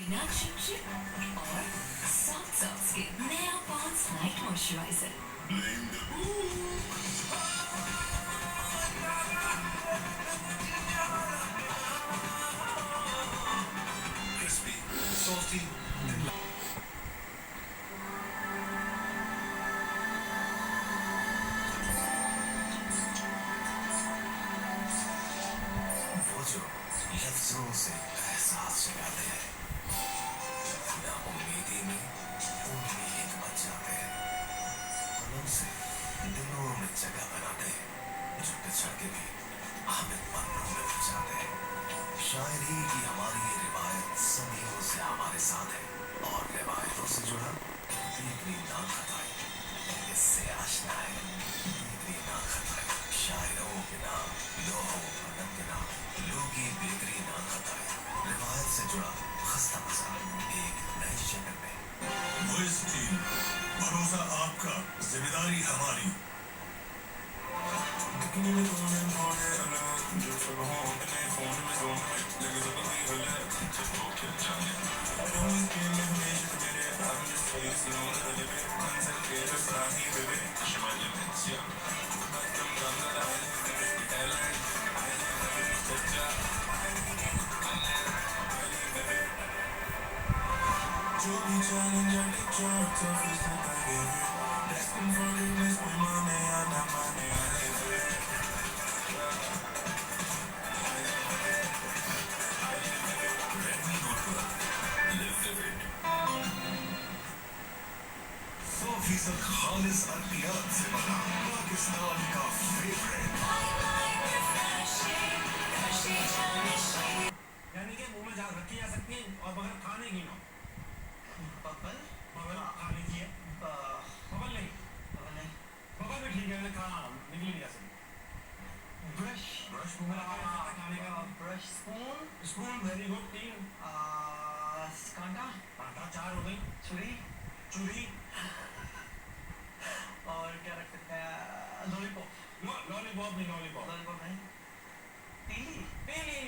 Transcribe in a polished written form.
बिना चिपचिप और सॉफ्ट स्किन, नया Pond's night moisturiser. Crispy, salty, and वो जो लफ्जों से एहसास जगाते हैं, ना उम्मीदी में उम्मीद बन जाते हैं, पलों से दिलों में जगह बनाते हैं, जो बिछड़ के भी हमें पन्नों में बचाते हैं। शायरी की हमारी ये रिवायत सदियों से हमारे साथ है, और रिवायतों से जुड़ा दीपनी ना खताई, इससे आशना है दीपनी ना खताई। शायरों के नाम, लोहों पलंग के नाम, लोगी बेकरी ना खताई। रिवायत से जुड़ा खस्ता मजाक एक नई शक्ल में। वॉइस टीम, भरोसा आपका, जिम्मेदारी हमारी। जो भी challenge destined for greatness, we माने या ना माने आए थे। Redmi Note Plus, live vivid। 100% खालिस अरबियात से बना पाकिस्तान का फेवरेट। यानी कि मुंह में जा रखी जा सकती है और मगर खाने की ना। बबल खा लीजिए। बबल नहीं बबल भी ठीक है, कहा निकल नहीं जा सकती। ब्रश मुंह में लगा खाने का। Brush, spoon very good. 3 कांटा 4 हो गई। छुरी और क्या रख सकते हैं? लॉलीपॉप लॉलीपॉप नहीं। नहीं, तीली।